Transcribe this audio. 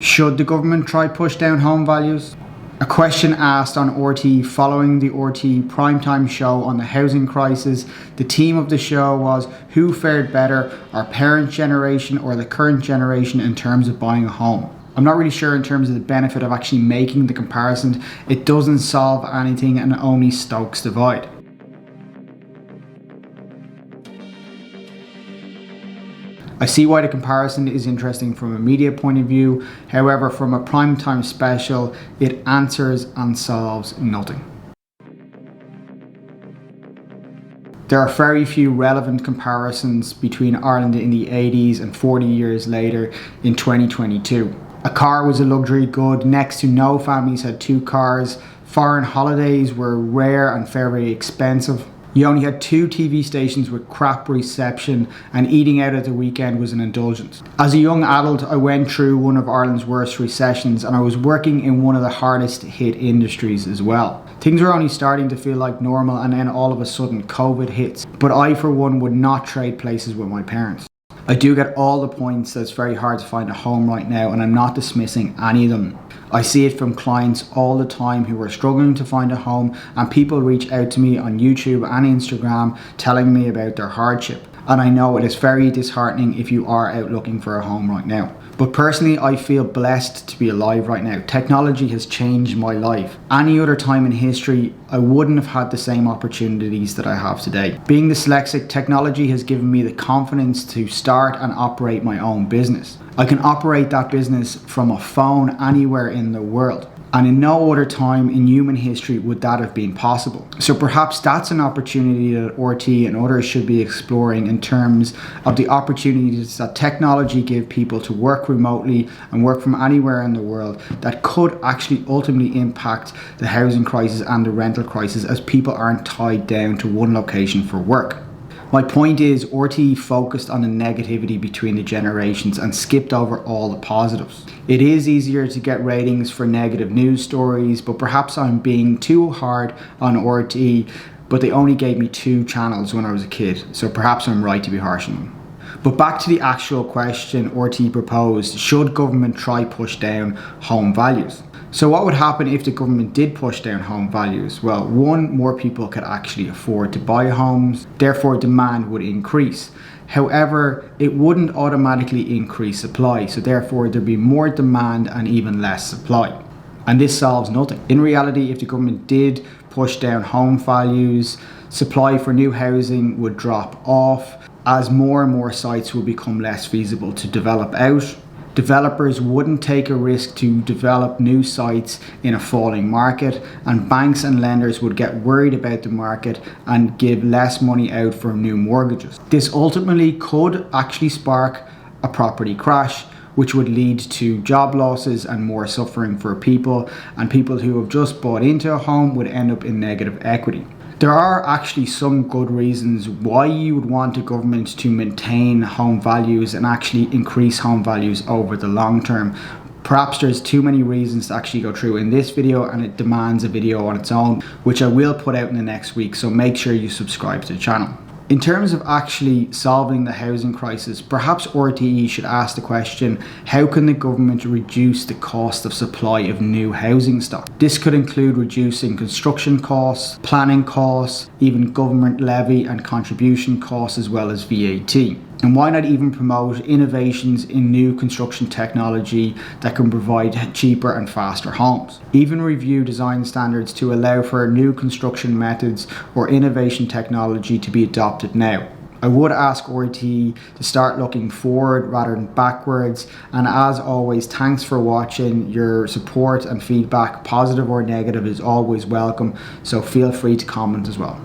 Should the government try push down home values? A question asked on RT following the RT primetime show on the housing crisis. The theme of the show was who fared better, our parent generation or the current generation in terms of buying a home. I'm not really sure in terms of the benefit of actually making the comparison. It doesn't solve anything and only stokes the divide. I see why the comparison is interesting from a media point of view. However, from a primetime special, it answers and solves nothing. There are very few relevant comparisons between Ireland in the 80s and 40 years later in 2022. A car was a luxury good. Next to no families had two cars. Foreign holidays were rare and very expensive. You only had 2 TV stations with crap reception, and eating out at the weekend was an indulgence. As a young adult, I went through one of Ireland's worst recessions, and I was working in one of the hardest hit industries as well. Things were only starting to feel like normal, and then all of a sudden COVID hits. But I, for one, would not trade places with my parents. I do get all the points that it's very hard to find a home right now, and I'm not dismissing any of them. I see it from clients all the time who are struggling to find a home, and people reach out to me on YouTube and Instagram telling me about their hardship. And I know it is very disheartening if you are out looking for a home right now. But personally, I feel blessed to be alive right now. Technology has changed my life. Any other time in history, I wouldn't have had the same opportunities that I have today. Being dyslexic, technology has given me the confidence to start and operate my own business. I can operate that business from a phone anywhere in the world. And in no other time in human history would that have been possible. So perhaps that's an opportunity that RT and others should be exploring in terms of the opportunities that technology give people to work remotely and work from anywhere in the world that could actually ultimately impact the housing crisis and the rental crisis, as people aren't tied down to one location for work. My point is, RT focused on the negativity between the generations and skipped over all the positives. It is easier to get ratings for negative news stories, but perhaps I'm being too hard on RT, but they only gave me 2 channels when I was a kid, so perhaps I'm right to be harsh on them. But back to the actual question RT proposed, should government try push down home values? So what would happen if the government did push down home values? Well, 1, more people could actually afford to buy homes, therefore demand would increase. However, it wouldn't automatically increase supply, so therefore there'd be more demand and even less supply. And this solves nothing. In reality, if the government did push down home values, supply for new housing would drop off, as more and more sites will become less feasible to develop out. Developers wouldn't take a risk to develop new sites in a falling market, and banks and lenders would get worried about the market and give less money out for new mortgages. This ultimately could actually spark a property crash, which would lead to job losses and more suffering for people, and people who have just bought into a home would end up in negative equity. There are actually some good reasons why you would want a government to maintain home values and actually increase home values over the long term. Perhaps there's too many reasons to actually go through in this video, and it demands a video on its own, which I will put out in the next week, so make sure you subscribe to the channel. In terms of actually solving the housing crisis, perhaps RTE should ask the question, how can the government reduce the cost of supply of new housing stock? This could include reducing construction costs, planning costs, even government levy and contribution costs, as well as VAT. And why not even promote innovations in new construction technology that can provide cheaper and faster homes? Even review design standards to allow for new construction methods or innovation technology to be adopted now. I would ask RT to start looking forward rather than backwards. And as always, thanks for watching. Your support and feedback, positive or negative, is always welcome. So feel free to comment as well.